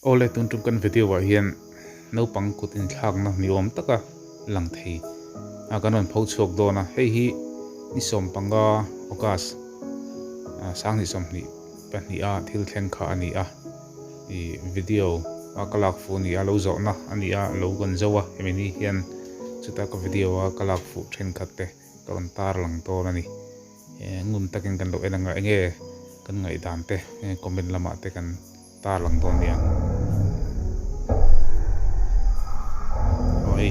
ole tun tum kan video wa hian no pang kut in thak na ni om taka lang thei a kanon phau chok do na hei hi ni som panga okas sang ni som ni pan ni a thil thleng kha ani a I video a kalak fu ni a lo zo na ani a lo gon zowa hemi hian chuta ka video a kalak fu then khatte karon tar lang to na ni ngun takin kan lo enanga enge kan ngai dan te comment lama te kan tar lang to nia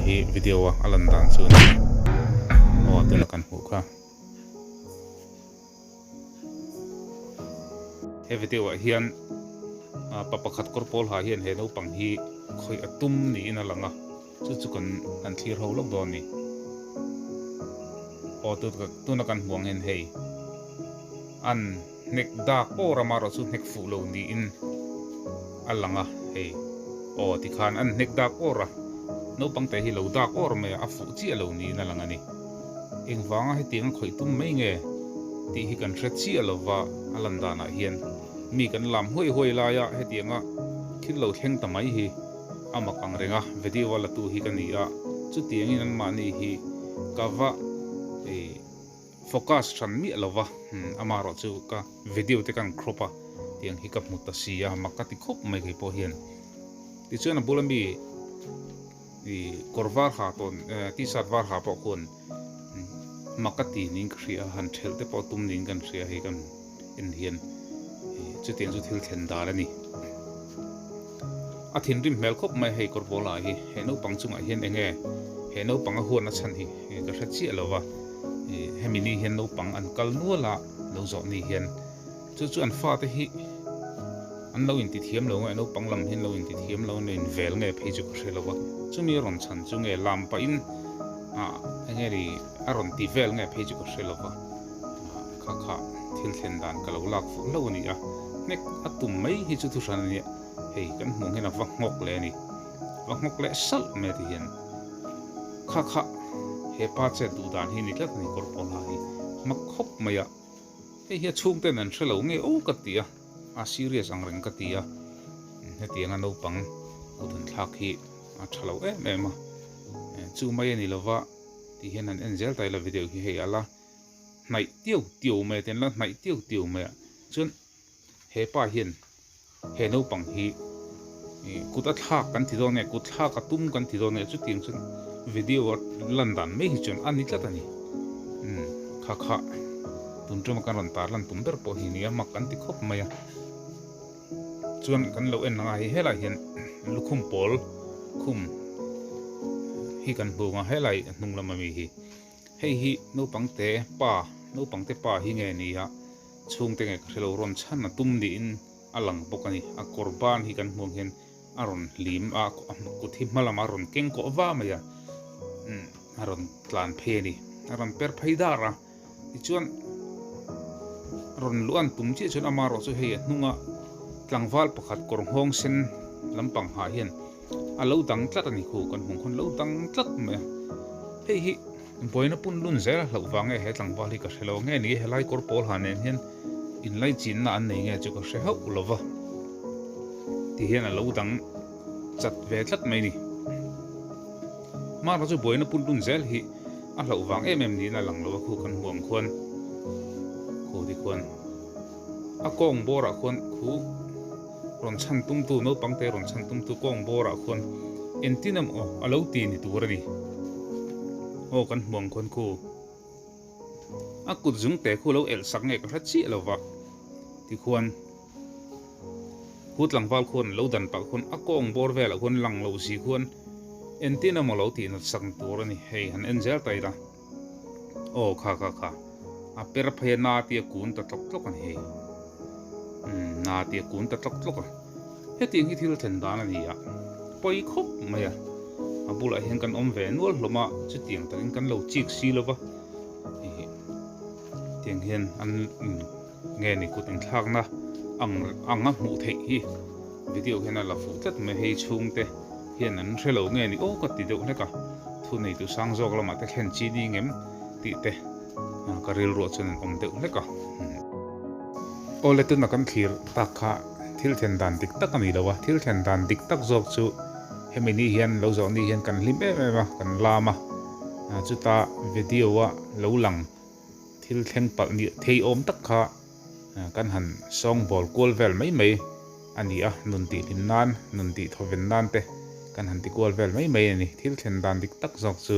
hi video a alan dan chu o tuna kan hu kha he video a hian papakhat korpol ha hian he no pang hi khoi atum ni in alanga chu kan thlir ho lok don ni o tuna kan huang hen hei an nek da ko ramaro chu nek fu lo ni in alanga hei o ti khan an nek da ko ra no pang te hi lo da ko me a fu chi lo ni na langa ni eng wanga he tiang khoi tum mai nge ti hi kan thret chi alova alandana hian mi kan lam hoi la ya he tianga khil lo thleng tamai hi amakang renga video wala tu hi kan ni a chu tiang in an mani hi kawa focus than mi alova amaro chu ka video te kan kropa tiang hi ka mutta sia makati khop mai kai po hian ti chuan bulami I korvar ha ton ti sat var ha po kon makati ning khria han thel te po tum ning kan khria hi kan in hian chu tiang chu thil thlen dar ani a thin rim mel khop mai hei kor bola hi he no pang chunga hian enge he no pang a huan a chan hi ka thra chi alova he mini hian no pang an kal nuala lo zo ni hian chu an fa te hi an lo in ti thiam lo ngai no panglam hin lo in ti thiam lo in vel nge phei chu khre lo wa chumi ron chan chu nge lam pa in enge ri aron ti vel nge phei chu khre lo wa kha thil thlen dan ka lo lak fu lo ni a nek atum mai hi chu thu ran ni hei kan mong hena wa ngok le ni wa ngok le sal me ti hian kha he pa che du dan hi ni tlak ni kor pon ha hi mak khop maya he hi chung te nan thre lo nge o ka ti a serious ang reng ka tia he tianga no pang udun thak hi a thalo em chu mai ani lova ti hen an angel tai la video hi he ala nai tiu me ten la nai tiu me chun he pa hian he no pang hi kuta thak kan thi do ne kut thak ka tum kan thi do ne chu ting chun video landan me hi chun ani tla tani kha tun tuma kan ron tar lan tum ber po hi ni ma kan ti khop maya chuan kan lo en nga hi helai hian lukhum pol khum hi kan bunga helai hnung lama mi hi hei hi no pangte pa hi nge ni ha chung te nge khelo ron chan na tum ni in alang bokani a korban hi kan hmong hen aron lim a ku thi malama ron keng ko wa maya aron tlan phe ni aron per phaidara ti chuan ron luan tum chi chun amaro chu hei hnunga tlangwal pakhat korng hong sen lampang ha hian a lo dang tlat ani khu kan hmong khon lo dang tlat me hei hi boina pun lun zel hlo wange he tlangwal hi ka hrelo nge ni helai kor pol han en hian in lai chin na an nei nge chu ka hre ho lova ti hian a lo dang chat ve tlat mai ni ma ro chu boina pun lun zel hi a hlo wang em ni na lang lo khu kan huam khon khu di khon a kong bora khon khu ron chan tum tu no pangte ron chan tum tu kong bora khon entinam o alo ti ni turani o kan hmong khon khu a kut jung te khu lo el sak nge ka chi lova ti khon hut langwal khon lo dan pa khon a kong bor vel khon lang lo si khon entinam o lo ti na sang turani hei han enzel tai da o kha a per phaya na ti kun ta tlok an hei na ti kun ta tlok he ti hi thil then dan ani ya poi khop maya abula hen kan om ve nual hloma chu tiang takin kan lo chik si lova tiang hen an nge ni kutin thak na anga mu thei hi video hena la fu tat me hei chung te hian an hrelo nge ni o ka ti deuh hleka thu nei tu sang jok lama te khen chi ni ngem ti te ka ril ro chen om deuh hleka ole tu na kan thlir ta kha thil then dan dik tak ani lo wa thil then dan dik tak zok chu hemi ni hian lo zo ni hian kan hlim em kan lama chu ta video wa lo lang thil thleng pal ni thei om tak kha kan han song bol kol vel mai ani a nun ti lim nan nun ti thoven nan te kan han ti kol vel mai ani thil then dan dik tak zok chu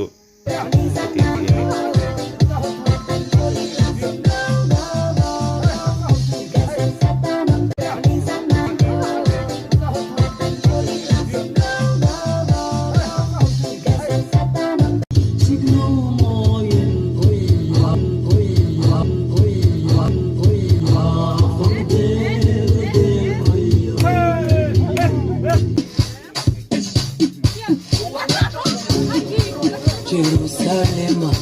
Jerusalema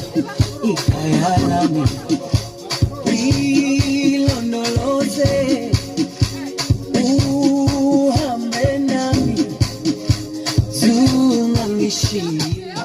ikayalami ilondoloze uhambe nami zungangishila